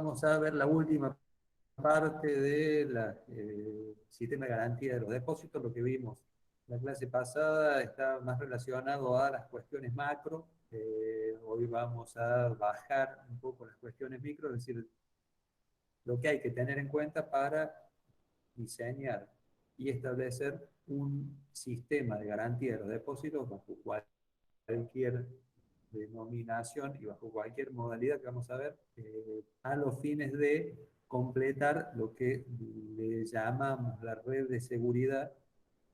vamos a ver la última parte del sistema de garantía de los depósitos. Lo que vimos la clase pasada está más relacionado a las cuestiones macro. Hoy vamos a bajar un poco las cuestiones micro, es decir, lo que hay que tener en cuenta para diseñar y establecer un sistema de garantía de los depósitos bajo cualquier denominación y bajo cualquier modalidad que vamos a ver, a los fines de completar lo que le llamamos la red de seguridad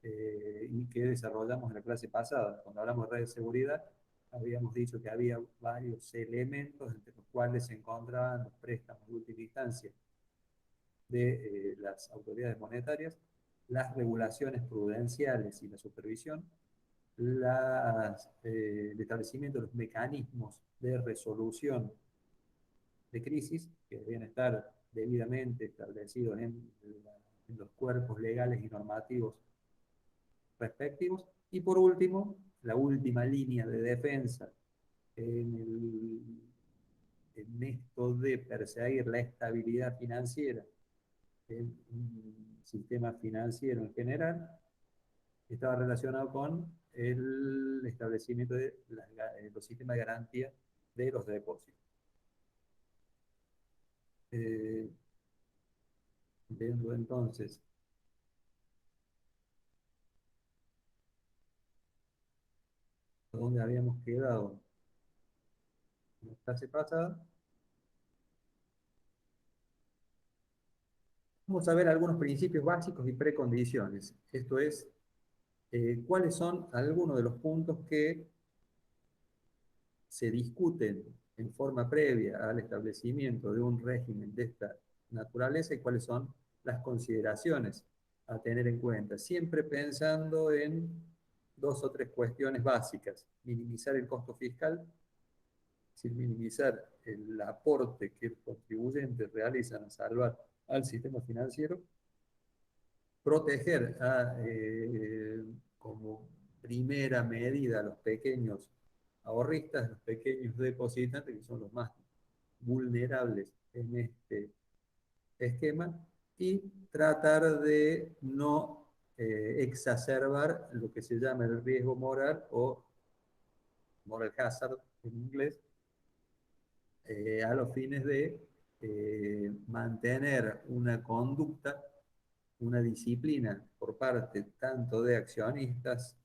y que desarrollamos en la clase pasada. Cuando hablamos de red de seguridad, habíamos dicho que había varios elementos entre los cuales se encontraban los préstamos de última instancia de las autoridades monetarias, las regulaciones prudenciales y la supervisión, el establecimiento de los mecanismos de resolución de crisis que deben estar debidamente establecidos en los cuerpos legales y normativos respectivos. Y por último, la última línea de defensa en esto de perseguir la estabilidad financiera en un sistema financiero en general, estaba relacionado con el establecimiento de los sistemas de garantía de los depósitos. Eh, Viendo entonces dónde habíamos quedado en la clase pasada, vamos a ver algunos principios básicos y precondiciones. Esto es, cuáles son algunos de los puntos que se discuten en forma previa al establecimiento de un régimen de esta naturaleza y cuáles son las consideraciones a tener en cuenta, siempre pensando en dos o tres cuestiones básicas: minimizar el costo fiscal, sin minimizar el aporte que los contribuyentes realizan a salvar al sistema financiero, proteger como primera medida a los pequeños ahorristas, los pequeños depositantes, que son los más vulnerables en este esquema, y tratar de no exacerbar lo que se llama el riesgo moral o moral hazard en inglés, a los fines de mantener una conducta, una disciplina por parte tanto de accionistas,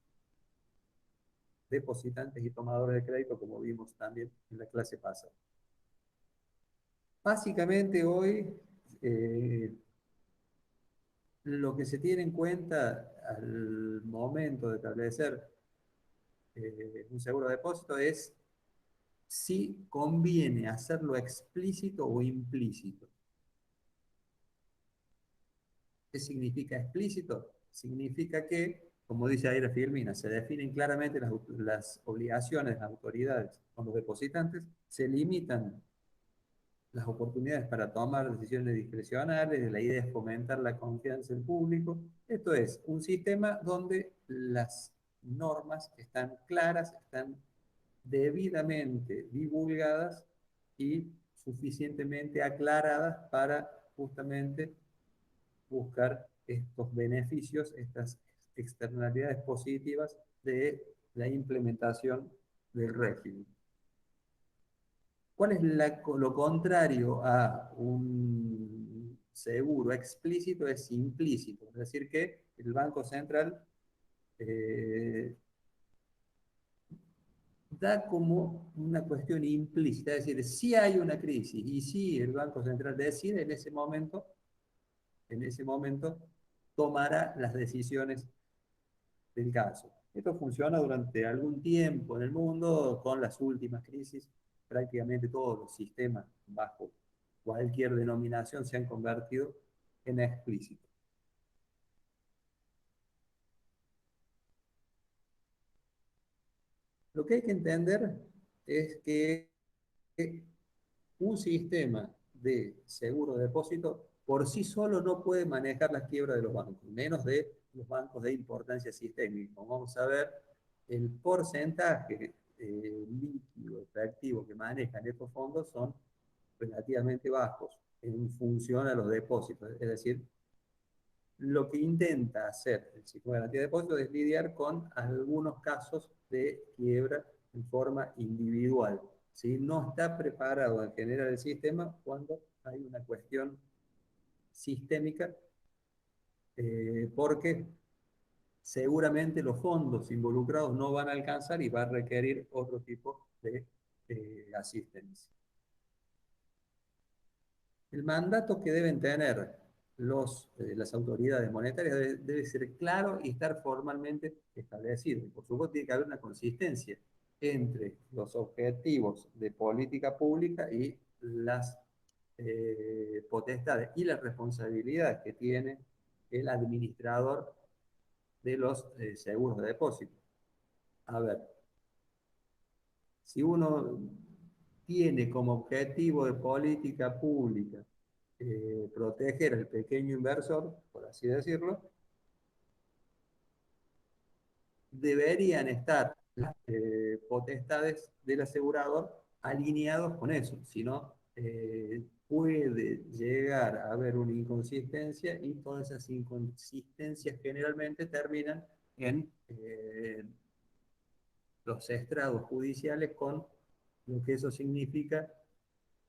depositantes y tomadores de crédito, como vimos también en la clase pasada. Básicamente hoy lo que se tiene en cuenta al momento de establecer un seguro de depósito es si conviene hacerlo explícito o implícito. ¿Qué significa explícito? Significa que, como dice Aira Firmina, se definen claramente las obligaciones de las autoridades con los depositantes, se limitan las oportunidades para tomar decisiones discrecionales, la idea es fomentar la confianza del público. Esto es un sistema donde las normas están claras, están debidamente divulgadas y suficientemente aclaradas para justamente buscar estos beneficios, estas externalidades positivas de la implementación del régimen. ¿Cuál es lo contrario a un seguro explícito? Es implícito, es decir, que el Banco Central da como una cuestión implícita, es decir, si hay una crisis y si el Banco Central decide en ese momento tomará las decisiones del caso. Esto funciona durante algún tiempo en el mundo, con las últimas crisis, prácticamente todos los sistemas bajo cualquier denominación se han convertido en explícitos. Lo que hay que entender es que un sistema de seguro de depósito por sí solo no puede manejar las quiebras de los bancos, menos de los bancos de importancia sistémica. Vamos a ver, el porcentaje líquido efectivo que manejan estos fondos son relativamente bajos en función a los depósitos. Es decir, lo que intenta hacer el sistema de garantía de depósitos es lidiar con algunos casos de quiebra en forma individual. ¿Sí? No está preparado en general el sistema cuando hay una cuestión sistémica, porque seguramente los fondos involucrados no van a alcanzar y va a requerir otro tipo de asistencia. El mandato que deben tener las autoridades monetarias debe ser claro y estar formalmente establecido. Y por supuesto tiene que haber una consistencia entre los objetivos de política pública y las potestades y las responsabilidades que tiene el administrador de los seguros de depósito. A ver, si uno tiene como objetivo de política pública proteger al pequeño inversor, por así decirlo, deberían estar las potestades del asegurador alineados con eso, si no puede llegar a haber una inconsistencia y todas esas inconsistencias generalmente terminan en los estrados judiciales con lo que eso significa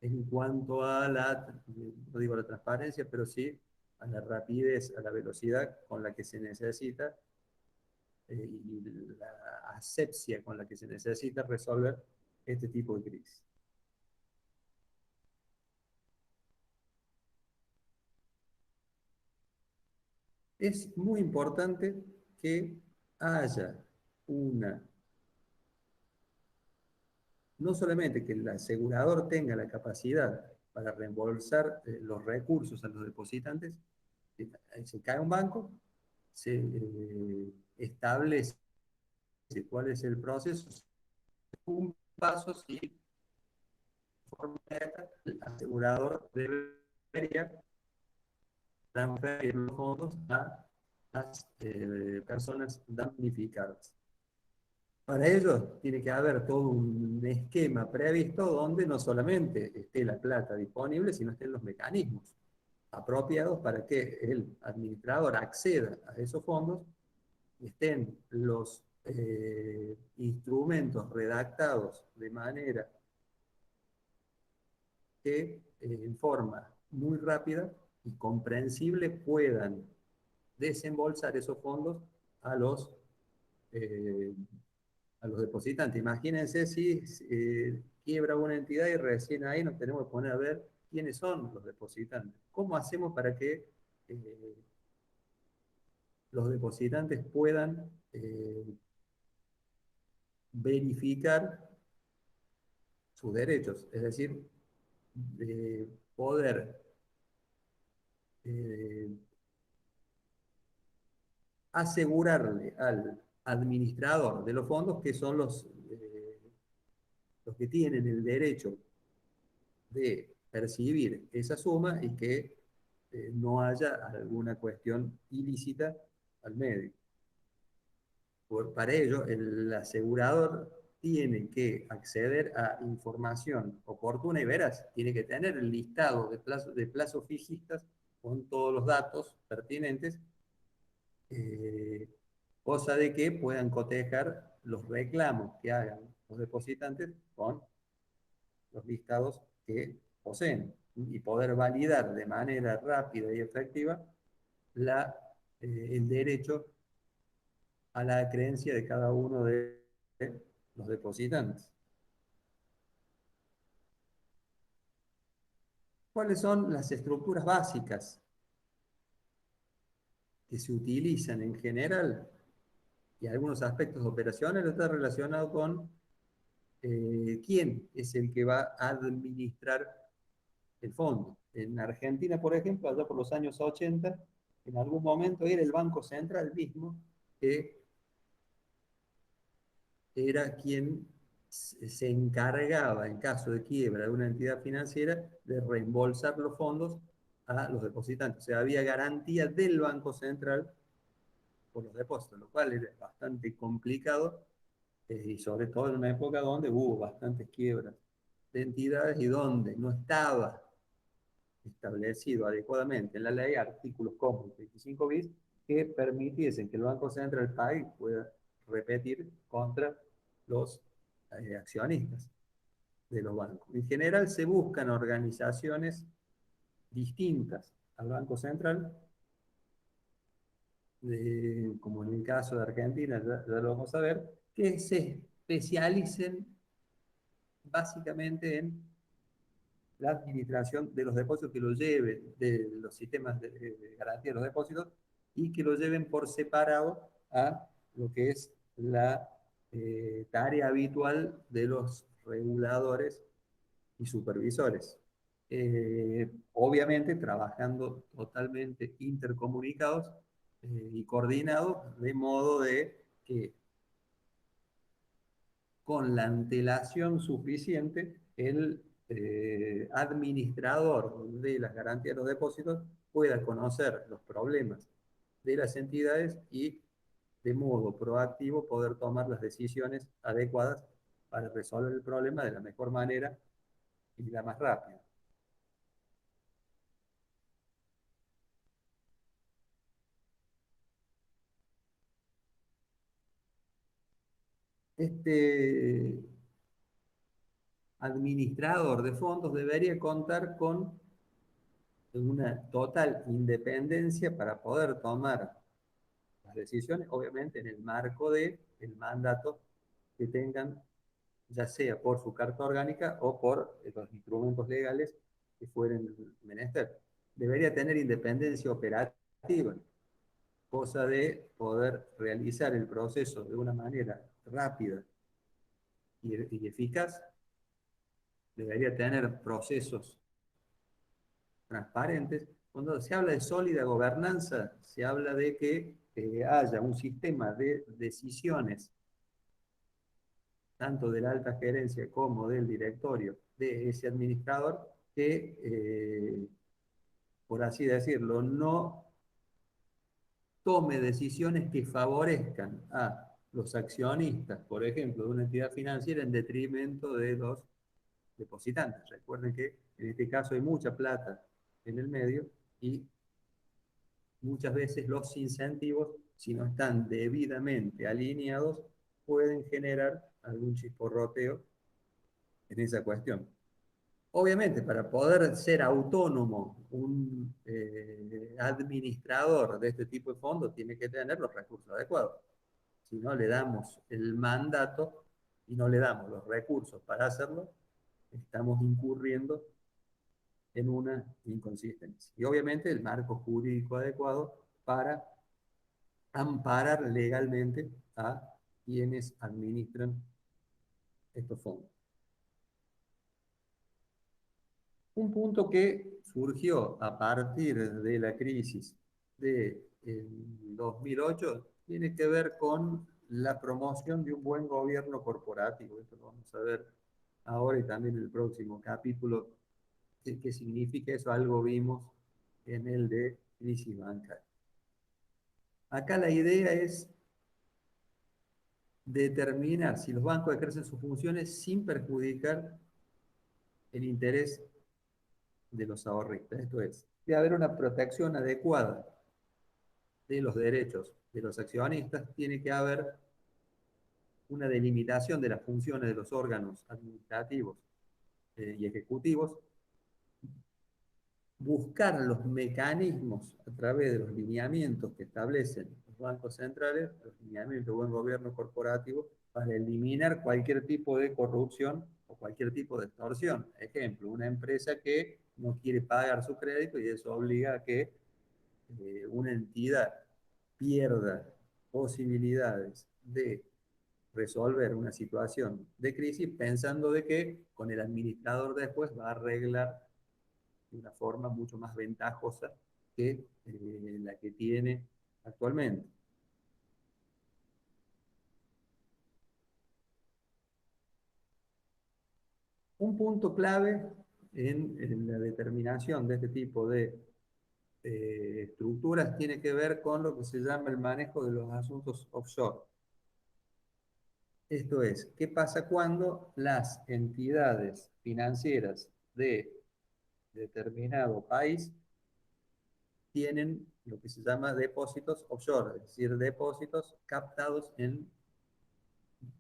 en cuanto a no digo la transparencia, pero sí a la rapidez, a la velocidad con la que se necesita y la asepsia con la que se necesita resolver este tipo de crisis. Es muy importante que haya una, no solamente que el asegurador tenga la capacidad para reembolsar los recursos a los depositantes, se cae un banco, se establece cuál es el proceso, un paso, si el asegurador debería transferir los fondos a las personas damnificadas. Para ello tiene que haber todo un esquema previsto donde no solamente esté la plata disponible, sino estén los mecanismos apropiados para que el administrador acceda a esos fondos, estén los instrumentos redactados de manera que en forma muy rápida y comprensible puedan desembolsar esos fondos a los, eh, a los depositantes. Imagínense si quiebra una entidad y recién ahí nos tenemos que poner a ver quiénes son los depositantes. ¿Cómo hacemos para que los depositantes puedan verificar sus derechos? Es decir, poder eh, asegurarle al administrador de los fondos, que son los que tienen el derecho de percibir esa suma y que no haya alguna cuestión ilícita al medio. Para ello, el asegurador tiene que acceder a información oportuna y veraz, tiene que tener el listado de plazos fijistas con todos los datos pertinentes, eh, cosa de que puedan cotejar los reclamos que hagan los depositantes con los listados que poseen y poder validar de manera rápida y efectiva la, el derecho a la creencia de cada uno de los depositantes. ¿Cuáles son las estructuras básicas que se utilizan en general y algunos aspectos operacionales? Está relacionado con quién es el que va a administrar el fondo. En Argentina, por ejemplo, allá por los años 80, en algún momento era el Banco Central mismo que era quien se encargaba, en caso de quiebra de una entidad financiera, de reembolsar los fondos a los depositantes. O sea, había garantía del Banco Central por los depósitos, lo cual era bastante complicado y sobre todo en una época donde hubo bastantes quiebras de entidades y donde no estaba establecido adecuadamente en la ley artículos como el 25 bis que permitiesen que el Banco Central del país pueda repetir contra los accionistas de los bancos. En general se buscan organizaciones distintas al Banco Central, como en el caso de Argentina, ya lo vamos a ver, que se especialicen básicamente en la administración de los depósitos, que lo lleven de los sistemas de garantía de los depósitos y que lo lleven por separado a lo que es la tarea habitual de los reguladores y supervisores. Obviamente trabajando totalmente intercomunicados y coordinados, de modo de que con la antelación suficiente el administrador de las garantías de los depósitos pueda conocer los problemas de las entidades y de modo proactivo poder tomar las decisiones adecuadas para resolver el problema de la mejor manera y la más rápida. Este administrador de fondos debería contar con una total independencia para poder tomar las decisiones, obviamente en el marco del mandato que tengan, ya sea por su carta orgánica o por los instrumentos legales que fueren menester. Debería tener independencia operativa, cosa de poder realizar el proceso de una manera rápida y eficaz. Debería tener procesos transparentes. Cuando se habla de sólida gobernanza, se habla de que haya un sistema de decisiones, tanto de la alta gerencia como del directorio de ese administrador, que, por así decirlo, no tome decisiones que favorezcan a los accionistas, por ejemplo, de una entidad financiera en detrimento de los depositantes. Recuerden que en este caso hay mucha plata en el medio y muchas veces los incentivos, si no están debidamente alineados, pueden generar algún chisporroteo en esa cuestión. Obviamente, para poder ser autónomo un administrador de este tipo de fondos, tiene que tener los recursos adecuados. Si no le damos el mandato y no le damos los recursos para hacerlo, estamos incurriendo en una inconsistencia. Y obviamente el marco jurídico adecuado para amparar legalmente a quienes administran estos fondos. Un punto que surgió a partir de la crisis de 2008 tiene que ver con la promoción de un buen gobierno corporativo. Esto lo vamos a ver ahora y también en el próximo capítulo. ¿Qué significa eso? Algo vimos en el de crisis bancaria. Acá la idea es determinar si los bancos ejercen sus funciones sin perjudicar el interés de los ahorristas. Esto es, debe haber una protección adecuada de los derechos de los accionistas, tiene que haber una delimitación de las funciones de los órganos administrativos y ejecutivos, buscar los mecanismos a través de los lineamientos que establecen los bancos centrales, los lineamientos de buen gobierno corporativo, para eliminar cualquier tipo de corrupción o cualquier tipo de extorsión. Ejemplo, una empresa que no quiere pagar su crédito y eso obliga a que una entidad pierda posibilidades de resolver una situación de crisis pensando de que con el administrador después va a arreglar de una forma mucho más ventajosa que la que tiene actualmente. Un punto clave en la determinación de este tipo de estructuras tiene que ver con lo que se llama el manejo de los asuntos offshore. Esto es, ¿qué pasa cuando las entidades financieras de determinado país tienen lo que se llama depósitos offshore, es decir, depósitos captados en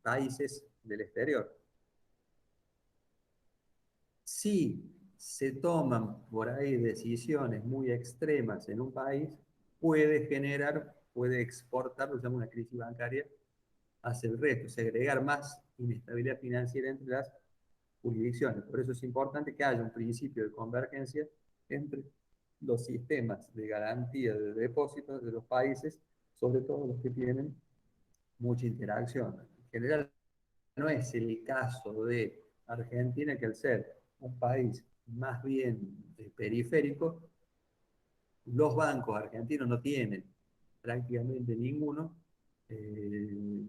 países del exterior? Si se toman por ahí decisiones muy extremas en un país, puede exportar, lo que se llama una crisis bancaria, hacia el resto, segregar más inestabilidad financiera entre las jurisdicciones. Por eso es importante que haya un principio de convergencia entre los sistemas de garantía de depósitos de los países, sobre todo los que tienen mucha interacción. En general, no es el caso de Argentina, que al ser un país más bien periférico, los bancos argentinos no tienen prácticamente ninguno, eh,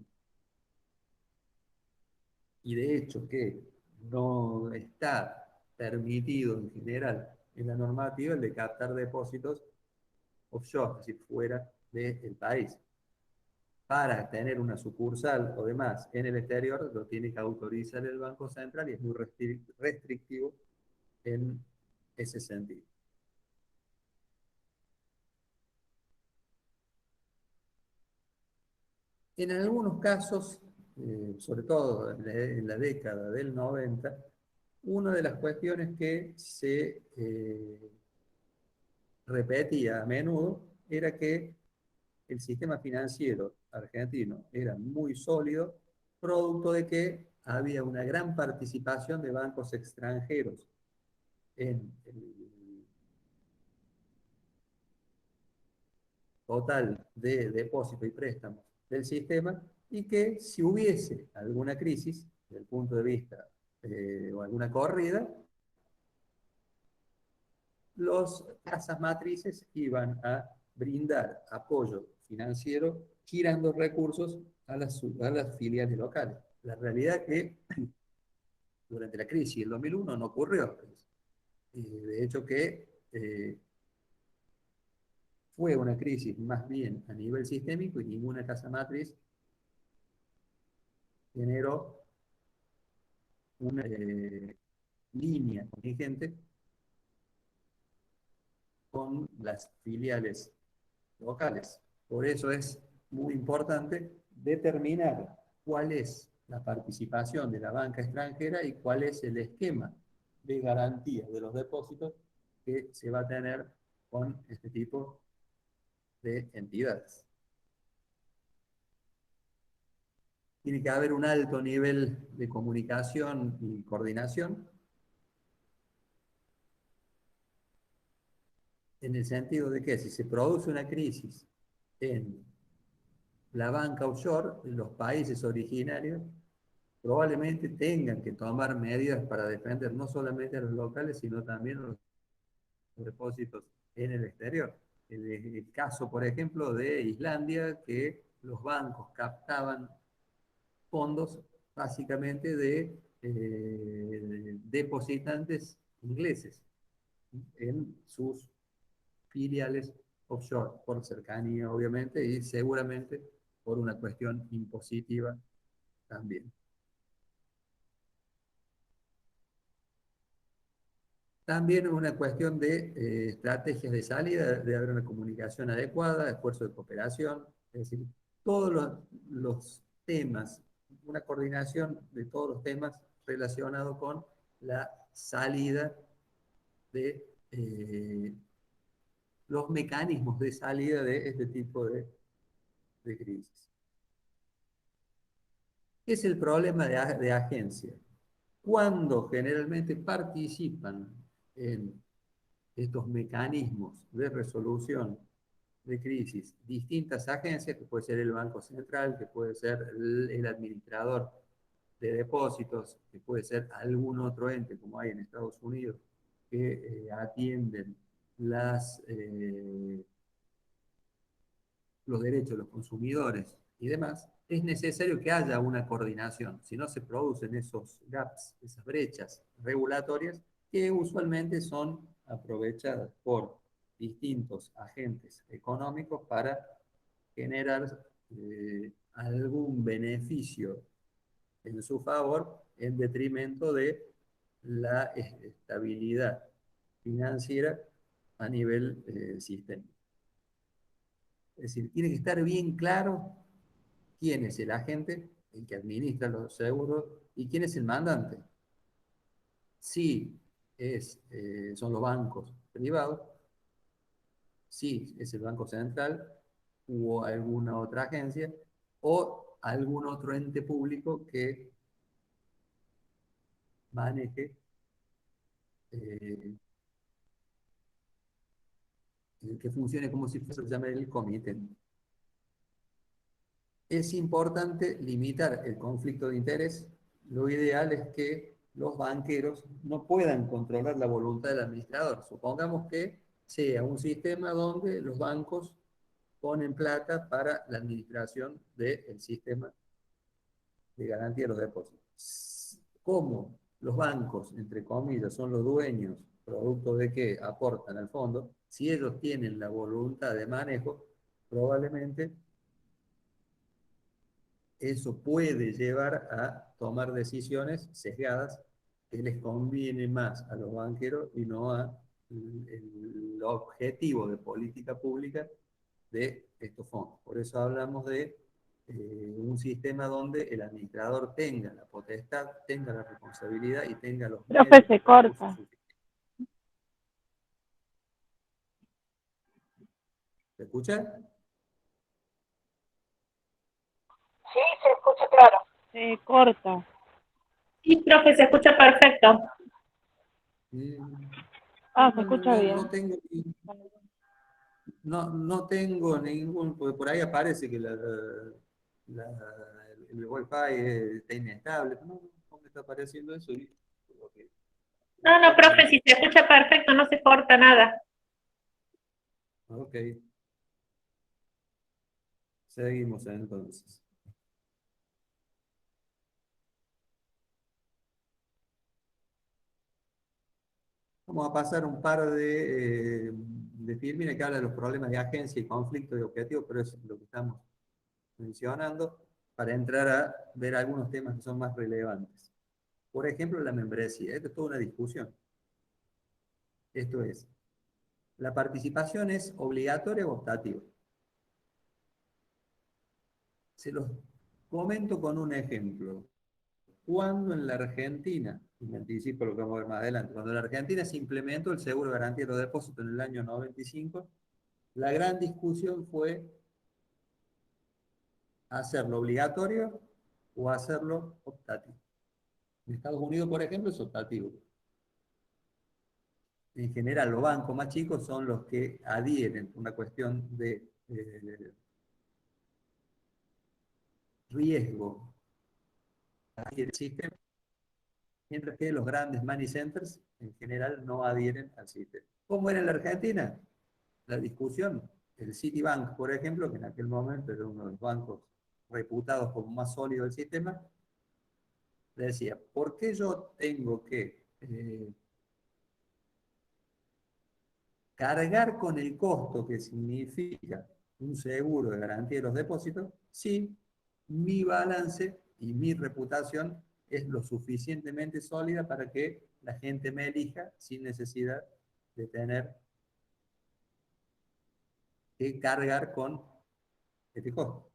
y de hecho que no está permitido en general en la normativa el de captar depósitos offshore, es decir, fuera del país. Para tener una sucursal o demás en el exterior, lo tiene que autorizar el Banco Central y es muy restrictivo en ese sentido. En algunos casos, sobre todo en la década del 90, una de las cuestiones que se repetía a menudo era que el sistema financiero argentino era muy sólido, producto de que había una gran participación de bancos extranjeros en el total de depósito y préstamos del sistema, y que si hubiese alguna crisis, desde el punto de vista o alguna corrida, los casas matrices iban a brindar apoyo financiero girando recursos a las filiales locales. La realidad es que durante la crisis del 2001 no ocurrió. De hecho que fue una crisis más bien a nivel sistémico y ninguna casa matriz generó una línea contingente con las filiales locales. Por eso es muy importante determinar cuál es la participación de la banca extranjera y cuál es el esquema de garantía de los depósitos que se va a tener con este tipo de entidades. Tiene que haber un alto nivel de comunicación y coordinación, en el sentido de que si se produce una crisis en la banca offshore, en los países originarios, probablemente tengan que tomar medidas para defender no solamente a los locales, sino también a los depósitos en el exterior. El caso, por ejemplo, de Islandia, que los bancos captaban fondos básicamente de depositantes ingleses en sus filiales offshore, por cercanía obviamente y seguramente por una cuestión impositiva también. También una cuestión de estrategias de salida, de haber una comunicación adecuada, esfuerzo de cooperación, es decir, todos los temas, una coordinación de todos los temas relacionados con la salida de los mecanismos de salida de este tipo de crisis. ¿Qué es el problema de agencia? Cuando generalmente participan en estos mecanismos de resolución de crisis distintas agencias, que puede ser el Banco Central, que puede ser el administrador de depósitos, que puede ser algún otro ente como hay en Estados Unidos, que atienden los derechos de los consumidores y demás, es necesario que haya una coordinación, si no se producen esos gaps, esas brechas regulatorias que usualmente son aprovechadas por distintos agentes económicos para generar algún beneficio en su favor en detrimento de la estabilidad financiera a nivel sistémico. Es decir, tiene que estar bien claro quién es el agente, el que administra los seguros, y quién es el mandante. Si son los bancos privados, si es el Banco Central o alguna otra agencia, o algún otro ente público que maneje, eh, que funcione como si fuese, se llama el comité. Es importante limitar el conflicto de interés. Lo ideal es que los banqueros no puedan controlar la voluntad del administrador. Supongamos que sea un sistema donde los bancos ponen plata para la administración del sistema de garantía de los depósitos. Como los bancos, entre comillas, son los dueños, producto de que aportan al fondo, si ellos tienen la voluntad de manejo, probablemente eso puede llevar a tomar decisiones sesgadas que les conviene más a los banqueros y no a el objetivo de política pública de estos fondos. Por eso hablamos de un sistema donde el administrador tenga la potestad, tenga la responsabilidad y tenga los Profe, medios y se recursos corta. suficientes. ¿Se escucha? Sí, se escucha claro. Se corta. Sí, profe, se escucha perfecto. Ah, se No, escucha no bien. tengo, no tengo ningún, porque por ahí aparece que el Wi-Fi está inestable. No me está apareciendo eso. No, no, profe, si se escucha perfecto, no se corta nada. Ok, seguimos entonces. Vamos a pasar un par de filmes que hablan de los problemas de agencia y conflicto de objetivos, pero eso es lo que estamos mencionando, para entrar a ver algunos temas que son más relevantes. Por ejemplo, la membresía. Esto es toda una discusión. Esto es, ¿la participación es obligatoria o optativa? Se los comento con un ejemplo. Cuando en la Argentina, y me anticipo lo que vamos a ver más adelante, cuando en la Argentina se implementó el seguro de garantía de los depósitos en el año 95, la gran discusión fue hacerlo obligatorio o hacerlo optativo. En Estados Unidos, por ejemplo, es optativo. En general, los bancos más chicos son los que adhieren, una cuestión de riesgo al sistema, mientras que los grandes money centers en general no adhieren al sistema. ¿Cómo era en la Argentina? La discusión, el Citibank, por ejemplo, que en aquel momento era uno de los bancos reputados como más sólido del sistema, le decía, ¿por qué yo tengo que cargar con el costo que significa un seguro de garantía de los depósitos si mi balance y mi reputación es lo suficientemente sólida para que la gente me elija sin necesidad de tener que cargar con este costo?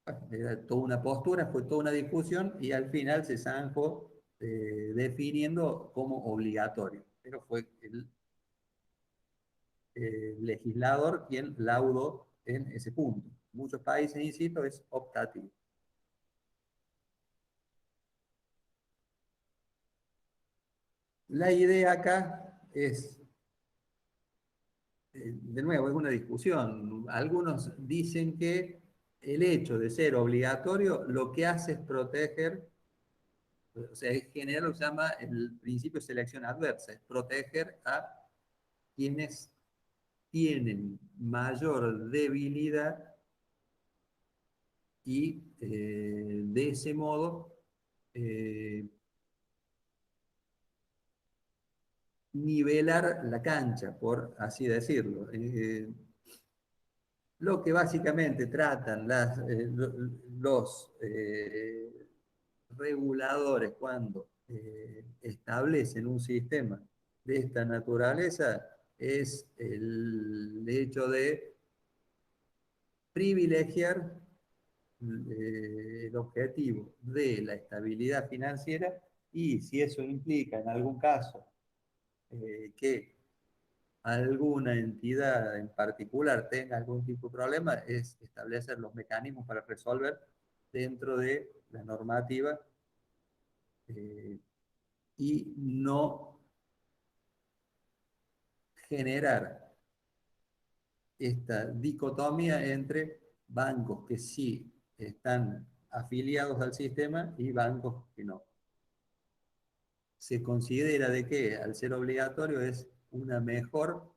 Bueno, era toda una postura, fue toda una discusión y al final se zanjó definiendo como obligatorio. Pero fue el legislador quien laudó en ese punto. En muchos países, insisto, es optativo. La idea acá es, de nuevo, es una discusión. Algunos dicen que el hecho de ser obligatorio lo que hace es proteger, o sea, en general lo se llama el principio de selección adversa, es proteger a quienes tienen mayor debilidad y de ese modo eh, nivelar la cancha, por así decirlo. lo que básicamente tratan los reguladores cuando establecen un sistema de esta naturaleza es el hecho de privilegiar el objetivo de la estabilidad financiera y si eso implica en algún caso que alguna entidad en particular tenga algún tipo de problema, es establecer los mecanismos para resolver dentro de la normativa eh, y no generar esta dicotomía entre bancos que sí están afiliados al sistema y bancos que no. Se considera de que al ser obligatorio es una mejor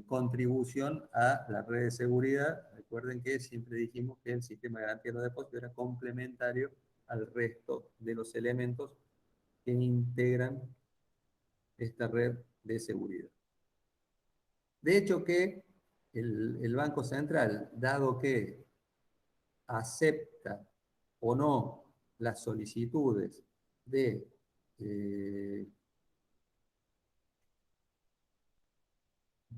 contribución a la red de seguridad. Recuerden que siempre dijimos que el sistema de garantía de los depósitos era complementario al resto de los elementos que integran esta red de seguridad. De hecho que el Banco Central, dado que acepta o no las solicitudes eh,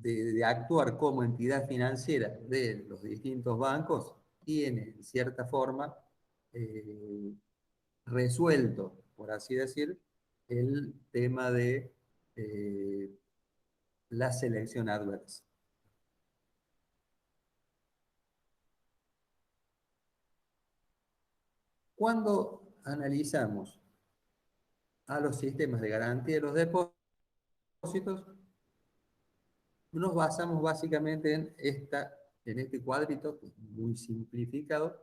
de actuar como entidad financiera de los distintos bancos, tiene en cierta forma eh, resuelto, por así decir, el tema de la selección adversa. Cuando analizamos a los sistemas de garantía de los depósitos, nos basamos básicamente en este cuadrito, que es muy simplificado,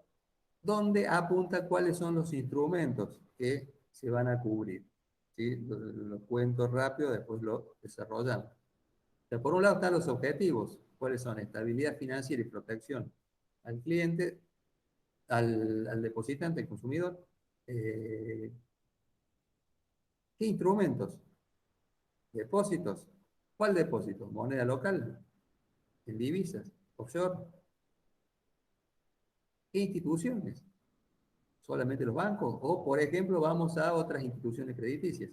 donde apunta cuáles son los instrumentos que se van a cubrir. ¿Sí? Lo cuento rápido, después lo desarrollamos. O sea, por un lado están los objetivos, cuáles son estabilidad financiera y protección al cliente, al depositante, al consumidor. ¿Qué instrumentos? Depósitos. ¿Cuál depósito? Moneda local, en divisas, offshore. ¿Qué instituciones? ¿Solamente los bancos? O, por ejemplo, vamos a otras instituciones crediticias.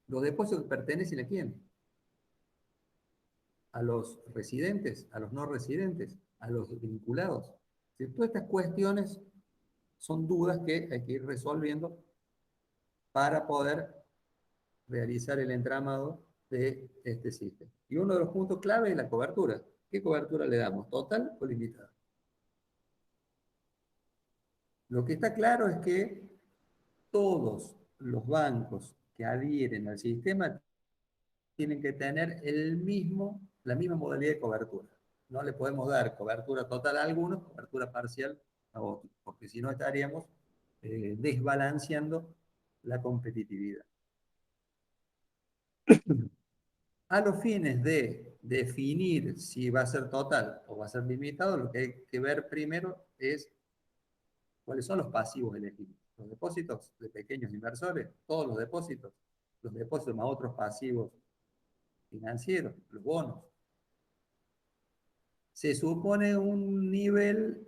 ¿Los depósitos pertenecen a quién? ¿A los residentes? ¿A los no residentes? ¿A los vinculados? Todas estas cuestiones son dudas que hay que ir resolviendo para poder realizar el entramado de este sistema. Y uno de los puntos clave es la cobertura. ¿Qué cobertura le damos? ¿Total o limitada? Lo que está claro es que todos los bancos que adhieren al sistema tienen que tener la misma modalidad de cobertura. No le podemos dar cobertura total a algunos, cobertura parcial a otros, porque si no estaríamos desbalanceando la competitividad. A los fines de definir si va a ser total o va a ser limitado, lo que hay que ver primero es cuáles son los pasivos elegibles. Los depósitos de pequeños inversores, todos los depósitos más otros pasivos financieros, los bonos. Se supone un nivel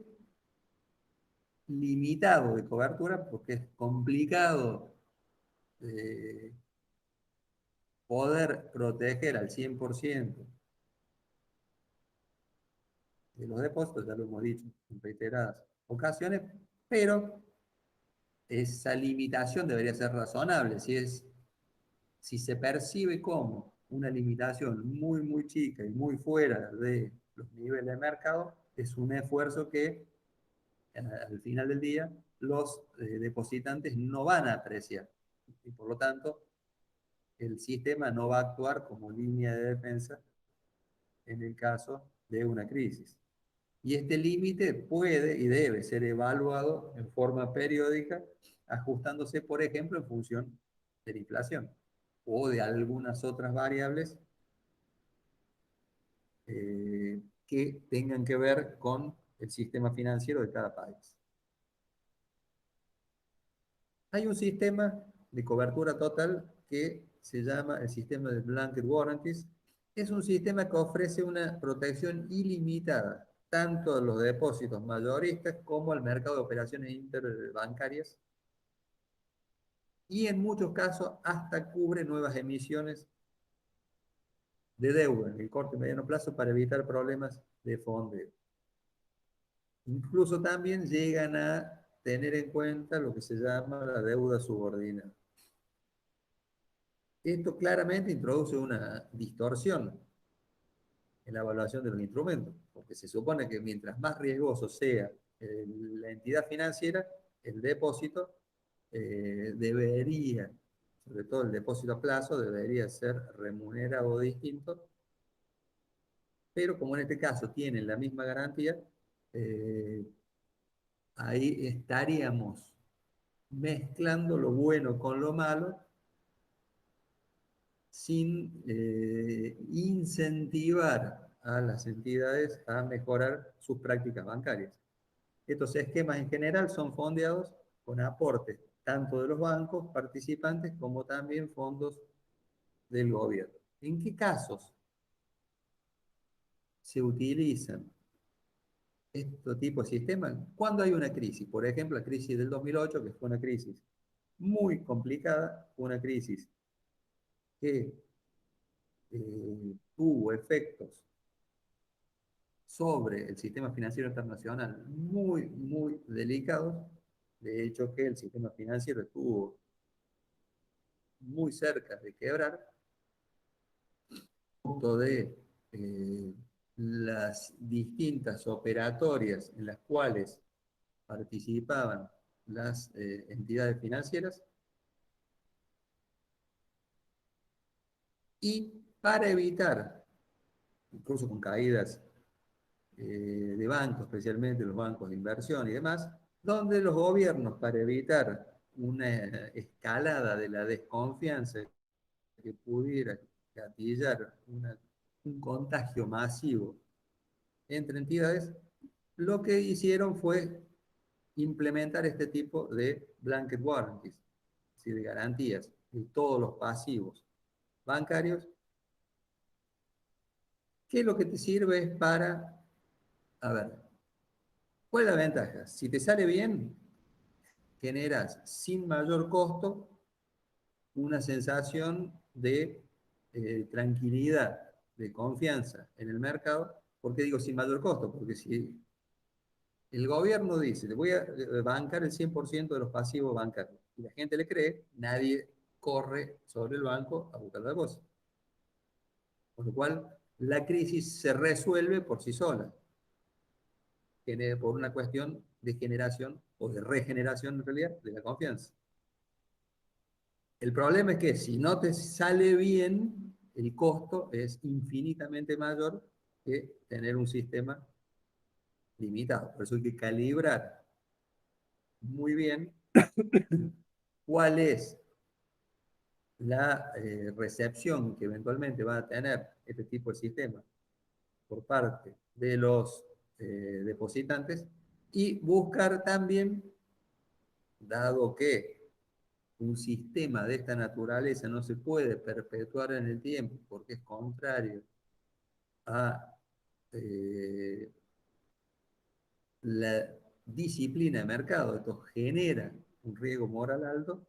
limitado de cobertura porque es complicado eh, poder proteger al 100% de los depósitos, ya lo hemos dicho en reiteradas ocasiones, pero esa limitación debería ser razonable. Si se percibe como una limitación muy, muy chica y muy fuera de los niveles de mercado, es un esfuerzo que al final del día los depositantes no van a apreciar. Y por lo tanto, el sistema no va a actuar como línea de defensa en el caso de una crisis. Y este límite puede y debe ser evaluado en forma periódica, ajustándose, por ejemplo, en función de la inflación o de algunas otras variables que tengan que ver con el sistema financiero de cada país. Hay un sistema de cobertura total que se llama el sistema de Blanket Warranties, Es un sistema que ofrece una protección ilimitada, tanto a los depósitos mayoristas como al mercado de operaciones interbancarias, y en muchos casos hasta cubre nuevas emisiones de deuda en el corto y mediano plazo para evitar problemas de fondeo. Incluso también llegan a tener en cuenta lo que se llama la deuda subordinada. Esto claramente introduce una distorsión en la evaluación de los instrumentos, porque se supone que mientras más riesgoso sea la entidad financiera, el depósito debería, sobre todo el depósito a plazo, debería ser remunerado distinto, pero como en este caso tienen la misma garantía, eh, ahí estaríamos mezclando lo bueno con lo malo sin incentivar a las entidades a mejorar sus prácticas bancarias. Estos esquemas en general son fondeados con aportes tanto de los bancos participantes como también fondos del gobierno. ¿En qué casos se utilizan este tipo de sistemas? Cuando hay una crisis, por ejemplo, la crisis del 2008, que fue una crisis muy complicada, una crisis que tuvo efectos sobre el sistema financiero internacional muy, muy delicados. De hecho, que el sistema financiero estuvo muy cerca de quebrar, punto de las distintas operatorias en las cuales participaban las entidades financieras, y para evitar, incluso con caídas de bancos, especialmente los bancos de inversión y demás, donde los gobiernos, para evitar una escalada de la desconfianza que pudiera gatillar un contagio masivo entre entidades, lo que hicieron fue implementar este tipo de blanket warranties, es decir, de garantías de todos los pasivos bancarios, que lo que te sirve es para, a ver, ¿cuál es la ventaja? Si te sale bien, generas sin mayor costo una sensación de tranquilidad, de confianza en el mercado. ¿Por qué digo sin mayor costo? Porque si el gobierno dice, le voy a bancar el 100% de los pasivos bancarios, y la gente le cree, nadie corre sobre el banco a buscar la cosa. Con lo cual, la crisis se resuelve por sí sola, por una cuestión de generación o de regeneración en realidad de la confianza. El problema es que si no te sale bien, el costo es infinitamente mayor que tener un sistema limitado. Por eso hay que calibrar muy bien cuál es la recepción que eventualmente va a tener este tipo de sistema por parte de los depositantes, y buscar también, dado que un sistema de esta naturaleza no se puede perpetuar en el tiempo porque es contrario a la disciplina de mercado, esto genera un riesgo moral alto,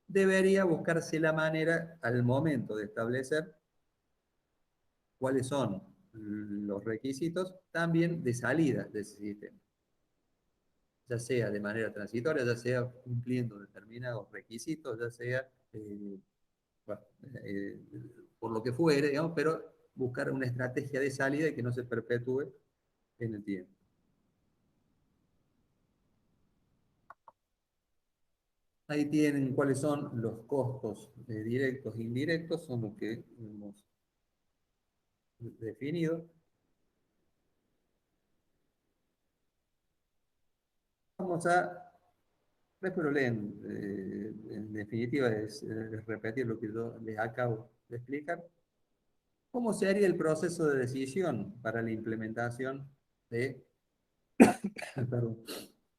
debería buscarse la manera al momento de establecer cuáles son los requisitos también de salida de ese sistema, ya sea de manera transitoria, ya sea cumpliendo determinados requisitos, ya sea bueno, eh, por lo que fuere, digamos, pero buscar una estrategia de salida y que no se perpetúe en el tiempo. Ahí tienen cuáles son los costos directos e indirectos, son los que hemos definido. Vamos a, espero leen, en definitiva es repetir lo que yo les acabo de explicar. ¿Cómo se haría el proceso de decisión para la implementación de perdón,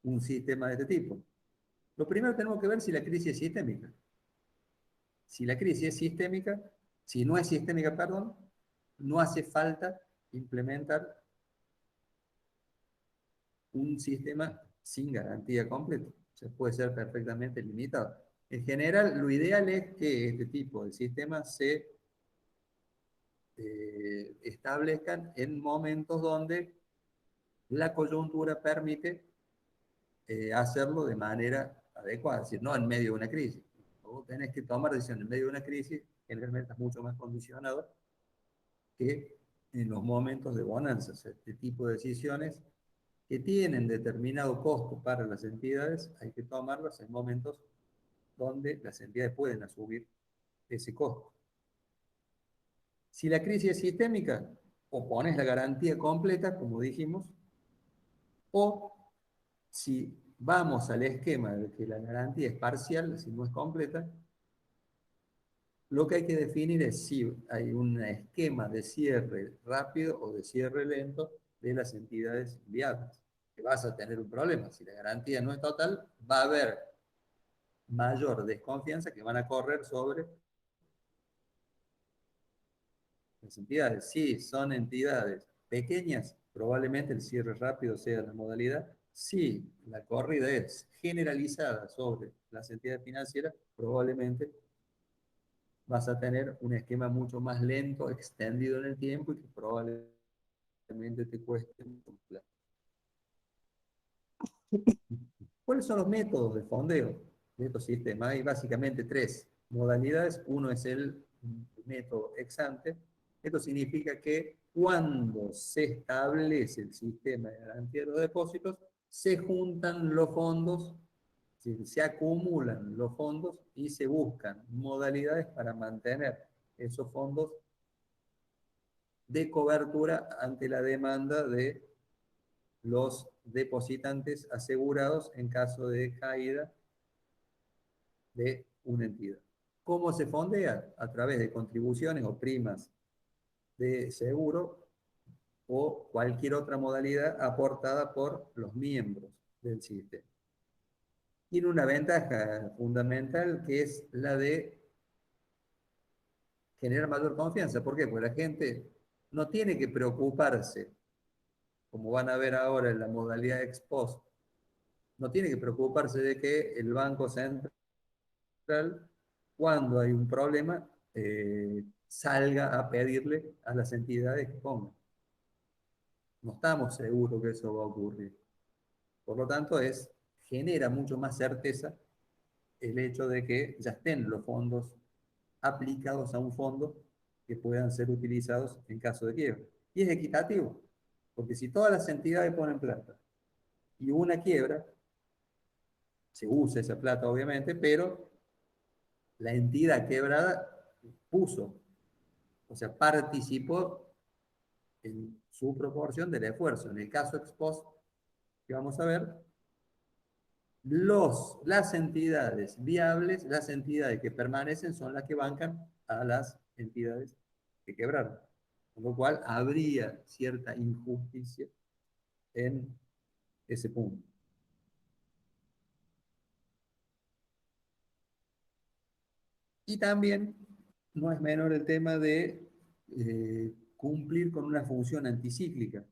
un sistema de este tipo? Lo primero tenemos que ver si la crisis es sistémica. Si la crisis es sistémica, Si no es sistémica, perdón, no hace falta implementar un sistema sin garantía completa. O sea, puede ser perfectamente limitado. En general, lo ideal es que este tipo de sistemas se establezcan en momentos donde la coyuntura permite hacerlo de manera adecuada, es decir, no en medio de una crisis. Vos tenés que tomar decisiones en medio de una crisis, generalmente es mucho más condicionado que en los momentos de bonanza. O sea, este tipo de decisiones que tienen determinado costo para las entidades, hay que tomarlas en momentos donde las entidades pueden asumir ese costo. Si la crisis es sistémica, o pones la garantía completa, como dijimos, o si vamos al esquema de que la garantía es parcial, si no es completa, lo que hay que definir es si hay un esquema de cierre rápido o de cierre lento de las entidades viables. Que vas a tener un problema. Si la garantía no es total, va a haber mayor desconfianza que van a correr sobre las entidades. Si son entidades pequeñas, probablemente el cierre rápido sea la modalidad. Si la corrida es generalizada sobre las entidades financieras, probablemente vas a tener un esquema mucho más lento, extendido en el tiempo y que probablemente te cueste mucho más. ¿Cuáles son los métodos de fondeo de estos sistemas? Hay básicamente tres modalidades. Uno es el método ex ante. Esto significa que cuando se establece el sistema de garantía de los depósitos, se juntan los fondos, se acumulan los fondos y se buscan modalidades para mantener esos fondos de cobertura ante la demanda de los depositantes asegurados en caso de caída de una entidad. ¿Cómo se fondea? A través de contribuciones o primas de seguro o cualquier otra modalidad aportada por los miembros del sistema. Tiene una ventaja fundamental que es la de generar mayor confianza. ¿Por qué? Porque la gente no tiene que preocuparse, como van a ver ahora en la modalidad ex post, no tiene que preocuparse de que el Banco Central, cuando hay un problema, salga a pedirle a las entidades que pongan. No estamos seguros que eso va a ocurrir. Por lo tanto, genera mucho más certeza el hecho de que ya estén los fondos aplicados a un fondo que puedan ser utilizados en caso de quiebra. Y es equitativo, porque si todas las entidades ponen plata y una quiebra, se usa esa plata obviamente, pero la entidad quebrada puso, o sea, participó en su proporción del esfuerzo. En el caso ex post que vamos a ver, las entidades viables, las entidades que permanecen son las que bancan a las entidades que quebraron. Con lo cual habría cierta injusticia en ese punto. Y también no es menor el tema de cumplir con una función anticíclica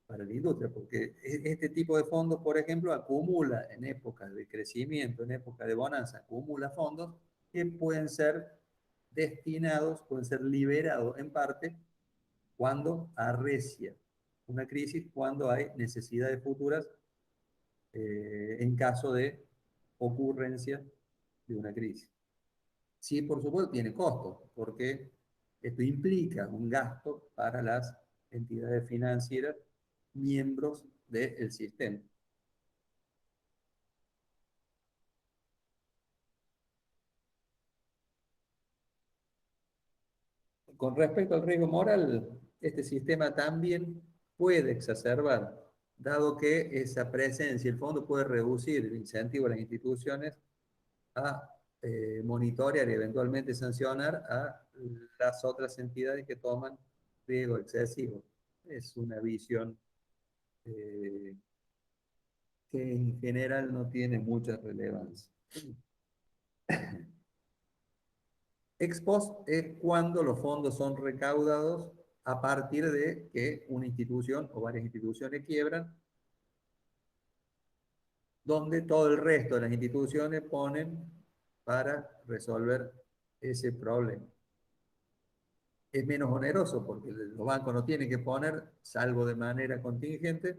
para la industria, porque este tipo de fondos, por ejemplo, acumula en épocas de crecimiento, en épocas de bonanza, acumula fondos que pueden ser destinados, pueden ser liberados en parte cuando arrecia una crisis, cuando hay necesidades futuras en caso de ocurrencia de una crisis. Sí, por supuesto, tiene costo, porque esto implica un gasto para las entidades financieras miembros del sistema. Con respecto al riesgo moral, este sistema también puede exacerbar, dado que esa presencia, el fondo puede reducir el incentivo a las instituciones a monitorear y eventualmente sancionar a las otras entidades que toman riesgo excesivo. Es una visión eh, que en general no tiene mucha relevancia. Ex post es cuando los fondos son recaudados a partir de que una institución o varias instituciones quiebran, donde todo el resto de las instituciones ponen para resolver ese problema. Es menos oneroso porque los bancos no tienen que poner, salvo de manera contingente,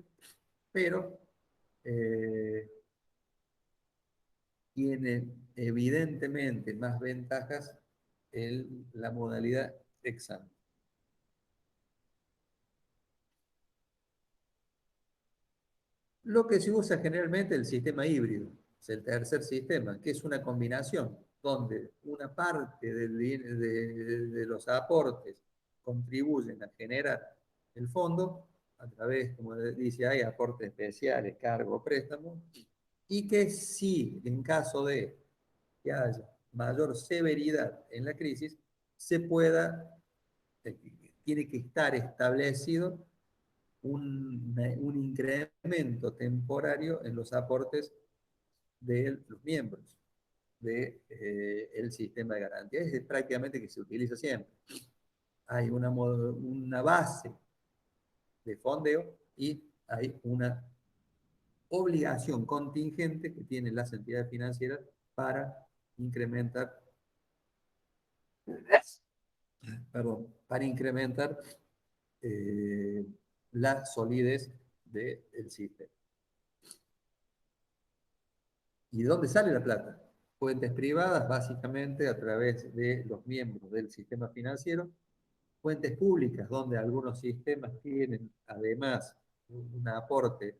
pero eh, tiene evidentemente más ventajas en la modalidad ex ante. Lo que se usa generalmente es el sistema híbrido, es el tercer sistema, que es una combinación donde una parte de los aportes contribuyen a generar el fondo a través, como dice, hay aportes especiales, cargo, préstamo, y que si en caso de que haya mayor severidad en la crisis, se pueda, eh, tiene que estar establecido un incremento temporario en los aportes de los miembros del sistema de garantía. Es prácticamente que se utiliza siempre. Hay una base de fondeo y hay una obligación contingente que tienen las entidades financieras para incrementar, perdón, para incrementar eh, la solidez del sistema. ¿Y de dónde sale la plata? Fuentes privadas, básicamente a través de los miembros del sistema financiero. Fuentes públicas, donde algunos sistemas tienen además un aporte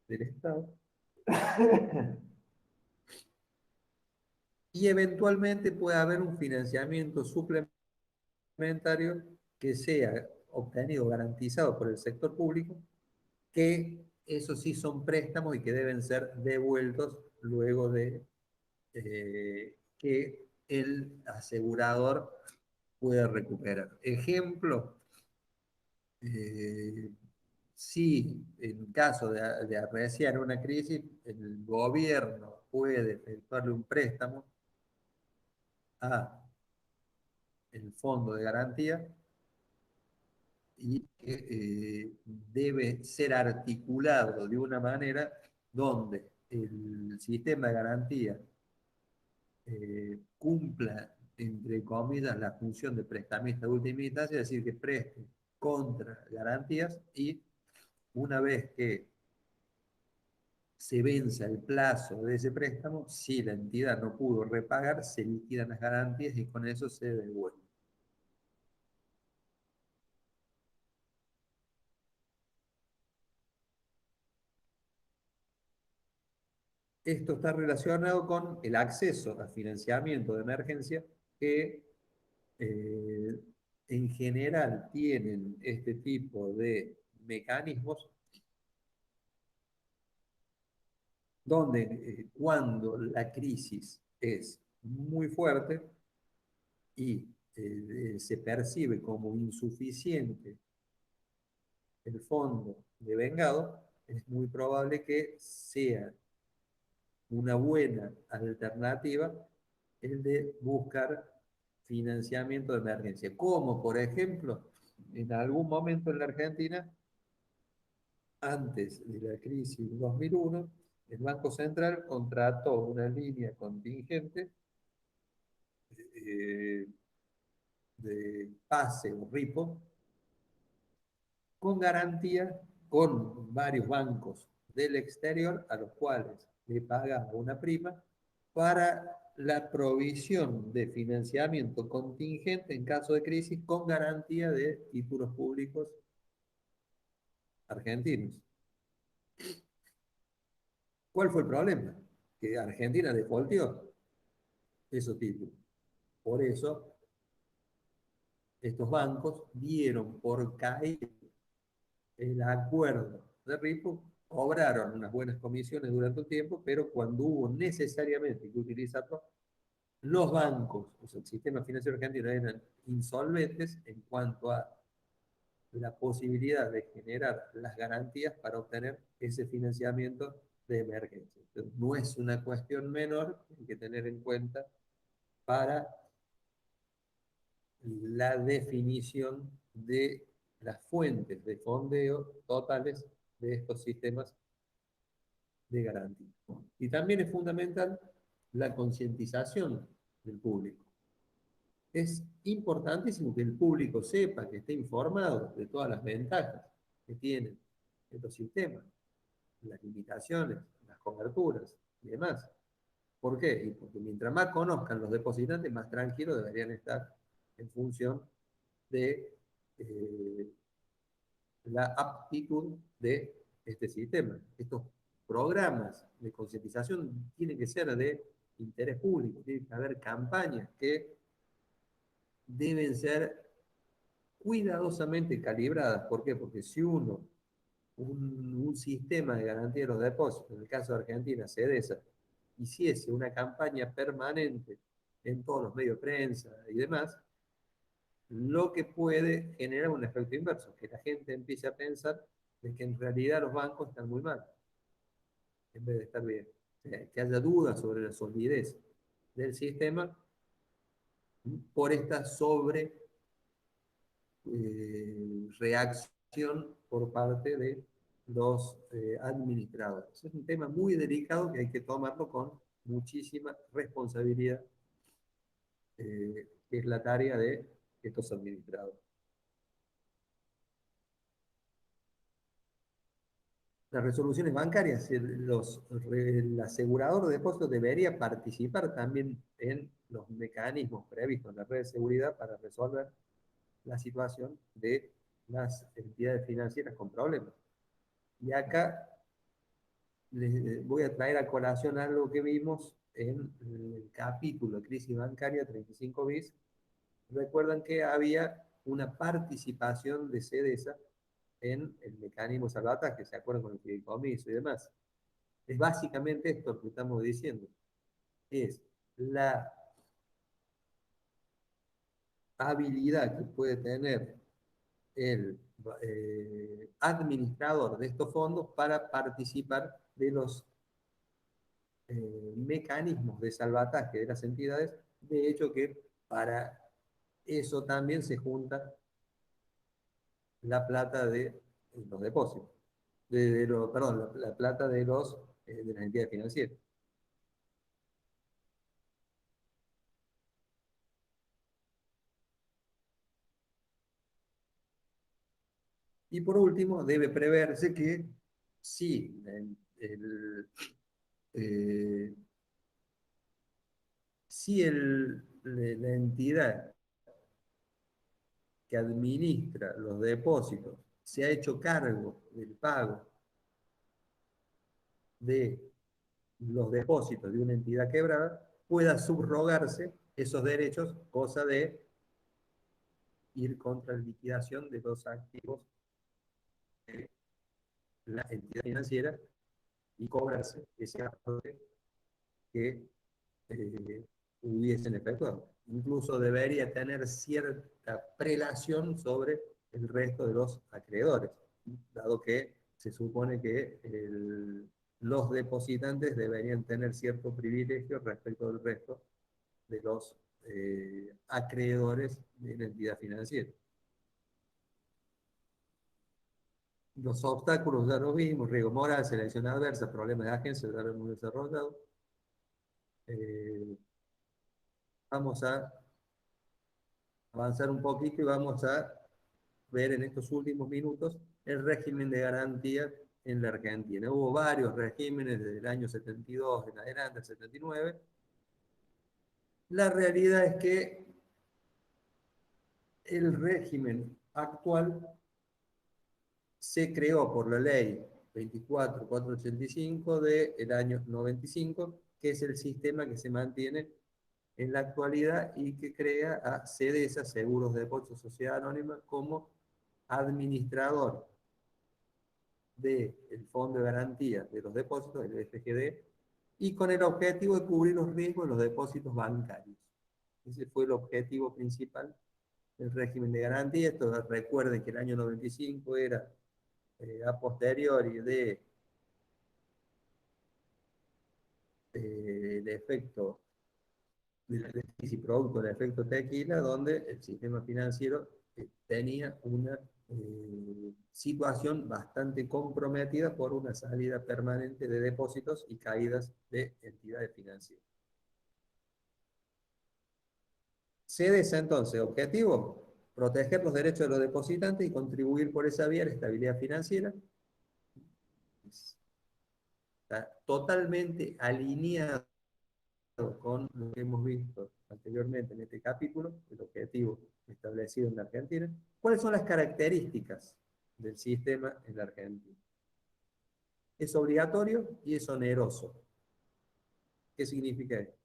del Estado. Y eventualmente puede haber un financiamiento suplementario que sea obtenido, garantizado por el sector público, que eso sí son préstamos y que deben ser devueltos luego de que el asegurador puede recuperar. Ejemplo, eh, si en caso de apreciar una crisis, el gobierno puede efectuarle un préstamo a el fondo de garantía y que debe ser articulado de una manera donde el sistema de garantía cumpla, entre comillas, la función de prestamista de última instancia, es decir, que preste contra garantías y una vez que se venza el plazo de ese préstamo, si la entidad no pudo repagar, se liquidan las garantías y con eso se devuelve. Esto está relacionado con el acceso a financiamiento de emergencia que eh, en general tienen este tipo de mecanismos donde cuando la crisis es muy fuerte y se percibe como insuficiente el fondo de vengado, es muy probable que sea una buena alternativa el de buscar financiamiento de emergencia, como por ejemplo en algún momento en la Argentina, antes de la crisis de 2001, el Banco Central contrató una línea contingente eh, de pase o repo con garantía con varios bancos del exterior a los cuales le pagaba una prima para la provisión de financiamiento contingente en caso de crisis con garantía de títulos públicos argentinos. ¿Cuál fue el problema? Que Argentina defaultió esos títulos. Por eso, estos bancos dieron por caído el acuerdo de RIPO, cobraron unas buenas comisiones durante un tiempo, pero cuando hubo necesariamente que utilizarlo, los bancos, o sea, el sistema financiero argentino eran insolventes en cuanto a la posibilidad de generar las garantías para obtener ese financiamiento de emergencia. Entonces, no es una cuestión menor, hay que tener en cuenta para la definición de las fuentes de fondeo totales de estos sistemas de garantía. Y también es fundamental la concientización del público. Es importantísimo que el público sepa, que esté informado de todas las ventajas que tienen estos sistemas, las limitaciones, las coberturas y demás. ¿Por qué? Y porque mientras más conozcan los depositantes, más tranquilos deberían estar en función de la aptitud de este sistema. Estos programas de concientización tienen que ser de interés público, tiene que haber campañas que deben ser cuidadosamente calibradas. ¿Por qué? Porque si un sistema de garantía de los depósitos, en el caso de Argentina, CEDESA, hiciese una campaña permanente en todos los medios de prensa y demás, lo que puede generar un efecto inverso, que la gente empiece a pensar de que en realidad los bancos están muy mal, en vez de estar bien. O sea, que haya dudas sobre la solidez del sistema por esta sobre reacción por parte de los administradores. Es un tema muy delicado que hay que tomarlo con muchísima responsabilidad, que es la tarea de estos administradores. Las resoluciones bancarias, el asegurador de depósitos debería participar también en los mecanismos previstos en la red de seguridad para resolver la situación de las entidades financieras con problemas. Y acá les voy a traer a colación algo que vimos en el capítulo de crisis bancaria 35 bis. Recuerdan que había una participación de CEDESA en el mecanismo salvataje, ¿se acuerdan con el fideicomiso y demás? Es básicamente esto que estamos diciendo. Es la habilidad que puede tener el administrador de estos fondos para participar de los mecanismos de salvataje de las entidades. De hecho, que para eso también se junta la plata de los depósitos, perdón, la plata de de las entidades financieras. Y por último, debe preverse que si eh, si la entidad que administra los depósitos se ha hecho cargo del pago de los depósitos de una entidad quebrada, pueda subrogarse esos derechos, cosa de ir contra la liquidación de los activos de la entidad financiera y cobrarse ese aporte que hubiesen efectuado. Incluso debería tener cierta prelación sobre el resto de los acreedores, dado que se supone que los depositantes deberían tener cierto privilegio respecto del resto de los acreedores de la entidad financiera. Los obstáculos ya los vimos, riesgo moral, selección adversa, problemas de agencia, ya lo hemos desarrollado. Vamos a avanzar un poquito y vamos a ver en estos últimos minutos el régimen de garantía en la Argentina. Hubo varios regímenes desde el año 72 en adelante, el 79. La realidad es que el régimen actual se creó por la ley 24.485 del año 95, que es el sistema que se mantiene en la actualidad y que crea a CEDESA, Seguros de Depósito Sociedad Anónima, como administrador del Fondo de Garantía de los Depósitos, el FGD, y con el objetivo de cubrir los riesgos de los depósitos bancarios. Ese fue el objetivo principal del régimen de garantía. Esto recuerden que el año 95 era a posteriori el efecto del déficit producto del efecto tequila, donde el sistema financiero tenía una situación bastante comprometida por una salida permanente de depósitos y caídas de entidades financieras. CDESA entonces, objetivo, proteger los derechos de los depositantes y contribuir por esa vía a la estabilidad financiera. Está totalmente alineado con lo que hemos visto anteriormente en este capítulo, el objetivo establecido en la Argentina. ¿Cuáles son las características del sistema en la Argentina? Es obligatorio y es oneroso. ¿Qué significa esto?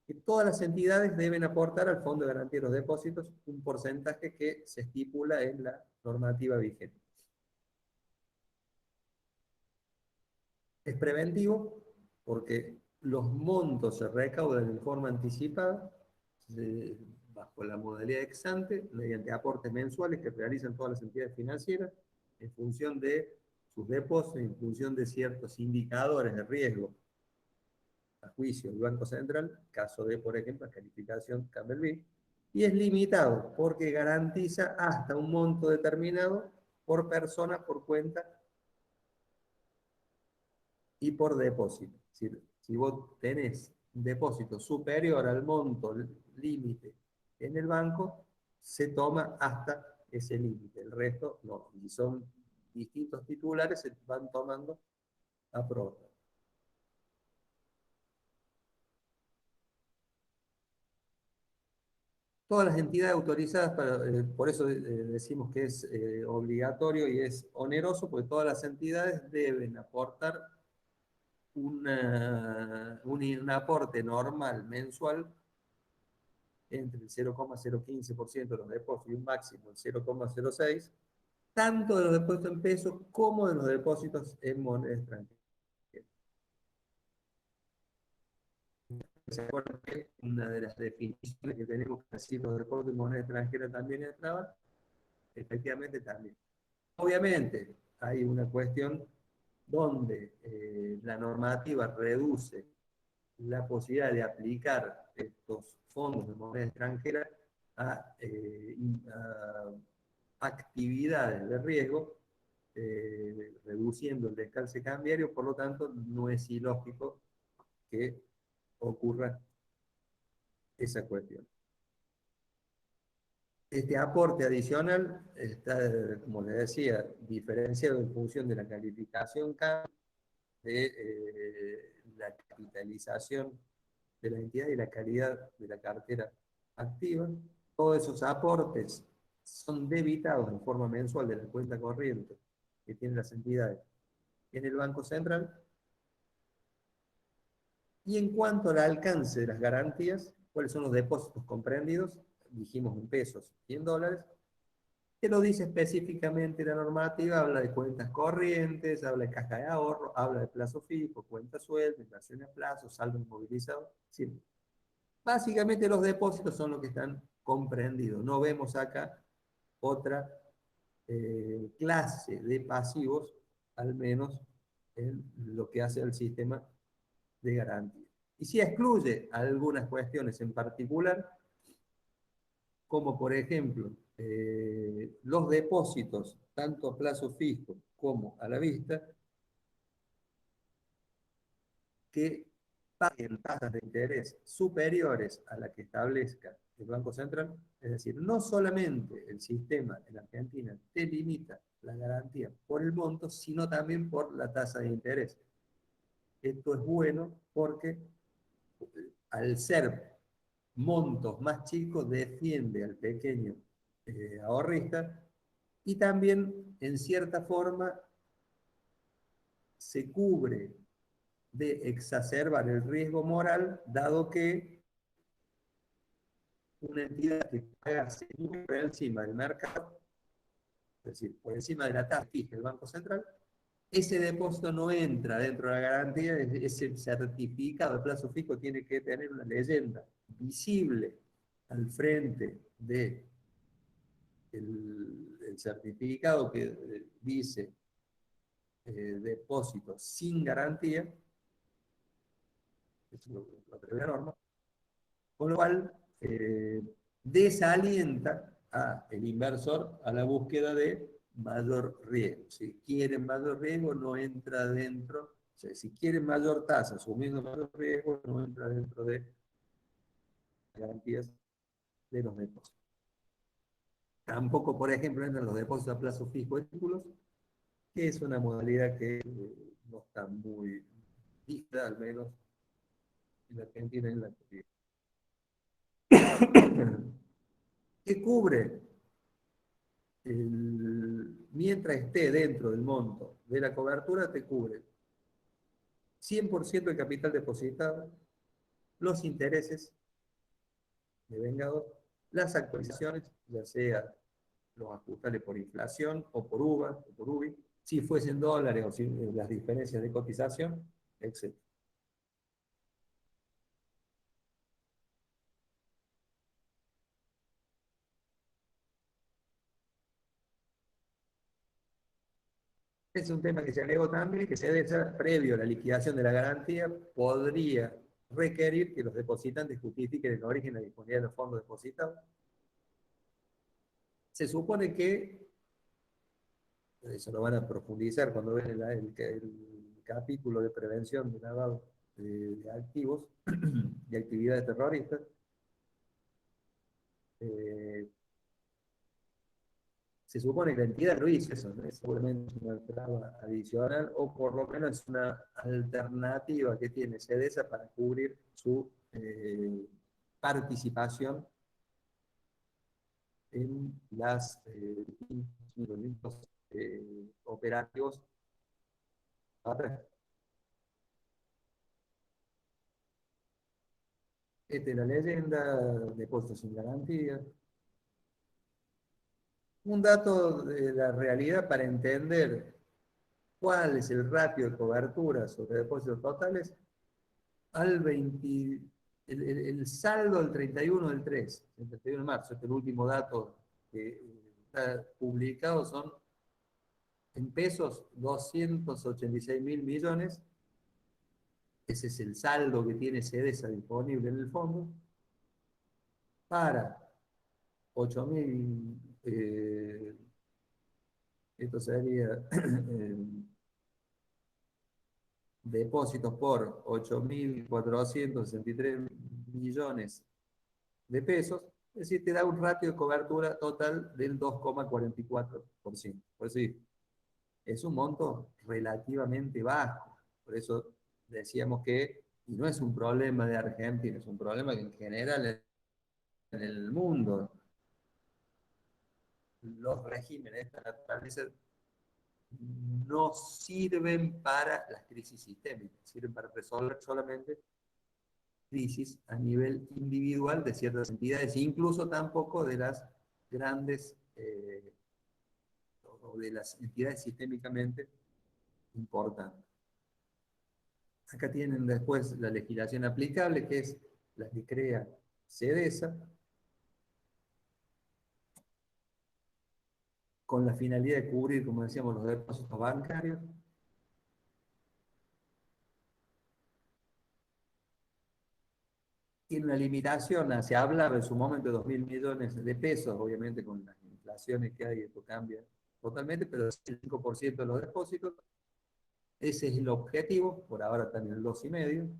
Que todas las entidades deben aportar al Fondo de Garantía de los Depósitos un porcentaje que se estipula en la normativa vigente. Es preventivo porque los montos se recaudan en forma anticipada, bajo la modalidad ex ante, mediante aportes mensuales que realizan todas las entidades financieras en función de sus depósitos, en función de ciertos indicadores de riesgo a juicio del Banco Central, caso de, por ejemplo, la calificación Campbell-Bean, y es limitado porque garantiza hasta un monto determinado por persona, por cuenta y por depósito. Es decir, si vos tenés un depósito superior al monto límite en el banco, se toma hasta ese límite. El resto no. Y son distintos titulares, se van tomando a prórroga. Todas las entidades autorizadas, por eso decimos que es obligatorio y es oneroso, porque todas las entidades deben aportar un aporte normal mensual entre el 0,015% de los depósitos y un máximo del 0,06%, tanto de los depósitos en pesos como de los depósitos en moneda extranjera. ¿Se acuerdan que una de las definiciones que tenemos que decir los depósitos en moneda extranjera también entraban? Efectivamente también. Obviamente hay una cuestión donde la normativa reduce la posibilidad de aplicar estos fondos de moneda extranjera a actividades de riesgo, reduciendo el descalce cambiario, por lo tanto no es ilógico que ocurra esa cuestión. Este aporte adicional está, como les decía, diferenciado en función de la calificación de la capitalización de la entidad y la calidad de la cartera activa. Todos esos aportes son debitados en forma mensual de la cuenta corriente que tienen las entidades en el Banco Central. Y en cuanto al alcance de las garantías, ¿cuáles son los depósitos comprendidos? Dijimos en pesos y en dólares. Que lo dice específicamente la normativa, habla de cuentas corrientes, habla de caja de ahorro, habla de plazo fijo, cuenta sueldo, inversión a plazo, saldo inmovilizado. Sí. Básicamente los depósitos son los que están comprendidos. No vemos acá otra clase de pasivos, al menos en lo que hace el sistema de garantía. Y si excluye algunas cuestiones en particular, como por ejemplo los depósitos, tanto a plazo fijo como a la vista, que paguen tasas de interés superiores a la que establezca el Banco Central. Es decir, no solamente el sistema en Argentina te limita la garantía por el monto, sino también por la tasa de interés. Esto es bueno porque al ser montos más chicos defiende al pequeño ahorrista y también en cierta forma se cubre de exacerbar el riesgo moral, dado que una entidad que paga muy por encima del mercado, es decir, por encima de la tasa fija del Banco Central, ese depósito no entra dentro de la garantía, ese certificado de plazo fijo tiene que tener una leyenda visible al frente de el certificado que dice depósito sin garantía, es lo que prevé la norma, Con lo cual, desalienta al inversor a la búsqueda de mayor riesgo. Si quiere mayor riesgo, no entra dentro. O sea, si quiere mayor tasa, asumiendo mayor riesgo, no entra dentro de garantías de los depósitos. Tampoco, por ejemplo, entran los depósitos a plazo fijo de títulos, que es una modalidad que no está muy vista, al menos en la Argentina y en la actualidad. ¿Qué cubre? Mientras esté dentro del monto de la cobertura, te cubre 100% del capital depositado, los intereses devengados, las actualizaciones, ya sea los ajustables por inflación o por UVA o por UBI, si fuesen dólares o si, las diferencias de cotización, etc. Es un tema que se alegó también, que se debe ser previo a la liquidación de la garantía, podría requerir que los depositantes justifiquen el origen y la disponibilidad de los fondos depositados. Se supone que, eso lo van a profundizar cuando ven el capítulo de prevención de lavado de activos y actividades terroristas, eh, se supone que la entidad lo hizo eso, ¿no? Seguramente es una traba adicional o por lo menos es una alternativa que tiene CEDESA para cubrir su participación en las distintos operativos. Esta es la leyenda, depósitos sin garantía. Un dato de la realidad para entender cuál es el ratio de cobertura sobre depósitos totales al 20, el saldo del 31 del 3, el 31 de marzo, este es el último dato que está publicado, son en pesos 286 mil millones, ese es el saldo que tiene CEDESA disponible en el fondo, para 8 mil, esto sería depósitos por 8.463 millones de pesos, es decir, te da un ratio de cobertura total del 2,44%. Por decir, es un monto relativamente bajo. Por eso decíamos que, y no es un problema de Argentina, es un problema que en general en el mundo, los regímenes de esta naturaleza no sirven para las crisis sistémicas, sirven para resolver solamente crisis a nivel individual de ciertas entidades, incluso tampoco de las grandes o de las entidades sistémicamente importantes. Acá tienen después la legislación aplicable, que es la que crea CEDESA, con la finalidad de cubrir, como decíamos, los depósitos bancarios. Tiene una limitación, se habla en su momento de 2.000 millones de pesos, obviamente con las inflaciones que hay, esto cambia totalmente, pero es el 5% de los depósitos. Ese es el objetivo, por ahora está en el 2,5%,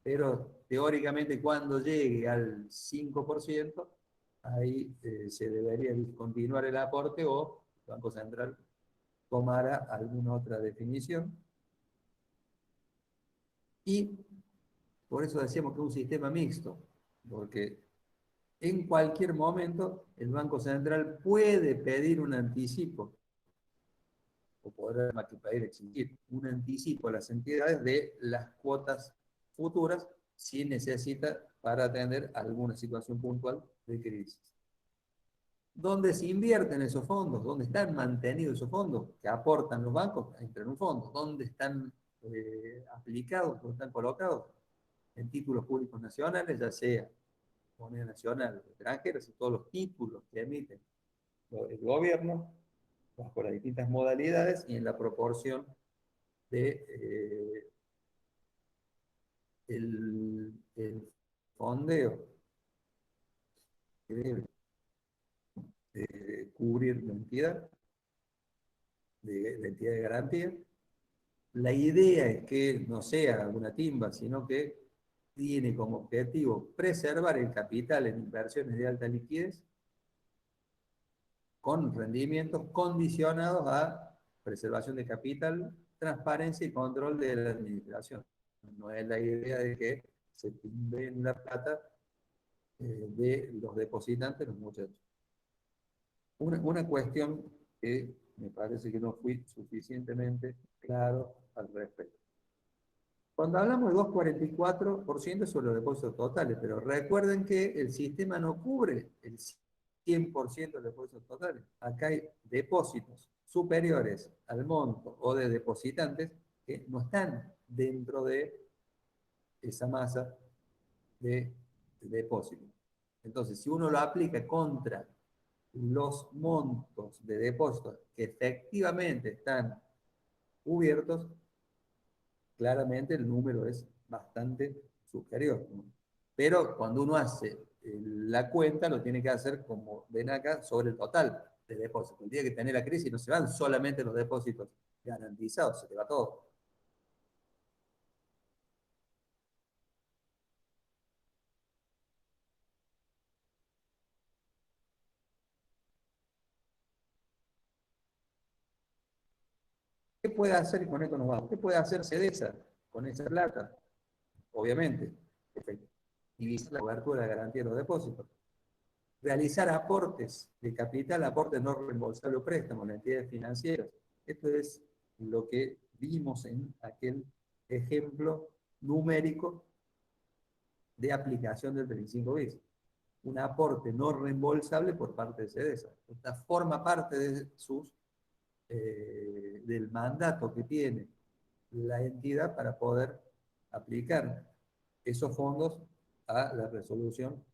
pero teóricamente cuando llegue al 5%, ahí se debería discontinuar el aporte o el Banco Central tomara alguna otra definición. Y por eso decíamos que es un sistema mixto, porque en cualquier momento el Banco Central puede pedir un anticipo, o podrá más que pedir exigir un anticipo a las entidades de las cuotas futuras si necesita para atender alguna situación puntual de crisis. ¿Dónde se invierten esos fondos? ¿Dónde están mantenidos esos fondos que aportan los bancos? Entran en un fondo. ¿Dónde están aplicados? ¿Dónde están colocados? En títulos públicos nacionales, ya sea moneda nacional o extranjera, y todos los títulos que emiten el gobierno, bajo las distintas modalidades y en la proporción de el fondeo que debe cubrir la entidad de garantía. La idea es que no sea una timba, sino que tiene como objetivo preservar el capital en inversiones de alta liquidez con rendimientos condicionados a preservación de capital, transparencia y control de la administración. No es la idea de que se timben la plata de los depositantes, los muchachos. Una cuestión que me parece que no fui suficientemente claro al respecto. Cuando hablamos de 2,44% sobre los depósitos totales, pero recuerden que el sistema no cubre el 100% de los depósitos totales. Acá hay depósitos superiores al monto o de depositantes que no están dentro de esa masa de depósitos. Entonces, si uno lo aplica contra los montos de depósitos que efectivamente están cubiertos, claramente el número es bastante superior, ¿no? Pero cuando uno hace la cuenta, lo tiene que hacer, como ven acá, sobre el total de depósitos. El día que tiene la crisis no se van solamente los depósitos garantizados, se te va todo. ¿Qué puede hacer, y con esto nos vamos, qué puede hacer CEDESA con esa plata? Obviamente, efectivizar la cobertura de garantía de los depósitos. Realizar aportes de capital, aportes no reembolsables o préstamos a entidades financieras. Esto es lo que vimos en aquel ejemplo numérico de aplicación del 35 bis. Un aporte no reembolsable por parte de CEDESA. Esta forma parte de del mandato que tiene la entidad para poder aplicar esos fondos a la resolución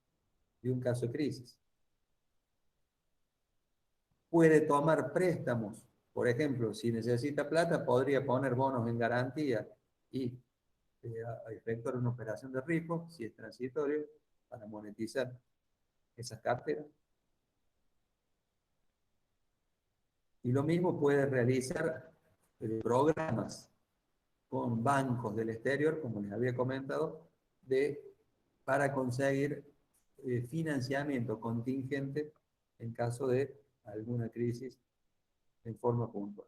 de un caso de crisis. Puede tomar préstamos, por ejemplo, si necesita plata, podría poner bonos en garantía y efectuar una operación de riesgo, si es transitorio, para monetizar esas carteras. Y lo mismo puede realizar programas con bancos del exterior, como les había comentado, para conseguir financiamiento contingente en caso de alguna crisis en forma puntual.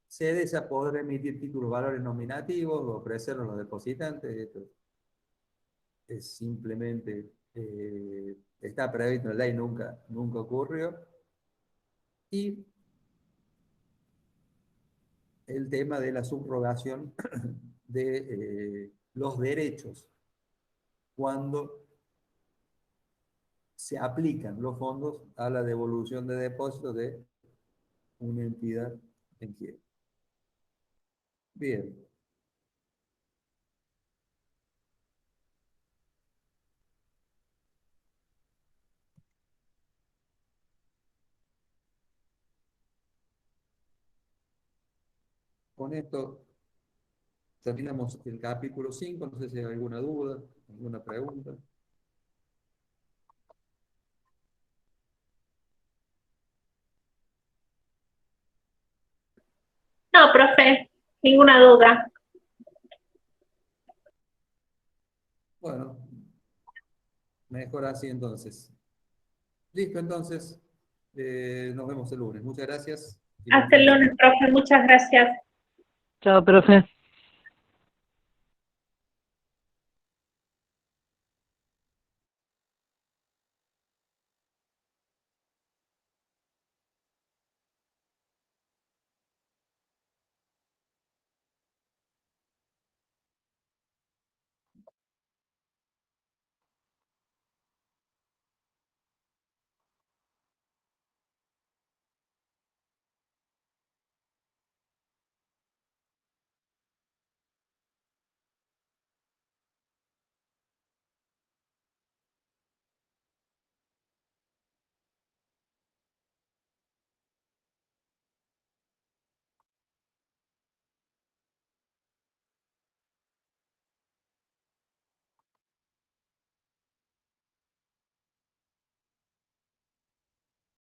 CEDESA podrá emitir títulos valores nominativos o ofrecerlos a los depositantes. Esto es simplemente, está previsto en la ley, nunca ocurrió. Y el tema de la subrogación de los derechos cuando se aplican los fondos a la devolución de depósitos de una entidad en quiebra. Bien. Con esto terminamos el capítulo 5. No sé si hay alguna duda, alguna pregunta. No, profe, ninguna duda. Bueno, mejor así entonces. Listo, entonces. Nos vemos el lunes. Muchas gracias. Y buen Hasta fin el de lunes, semana. profe, muchas gracias. Chao, profe.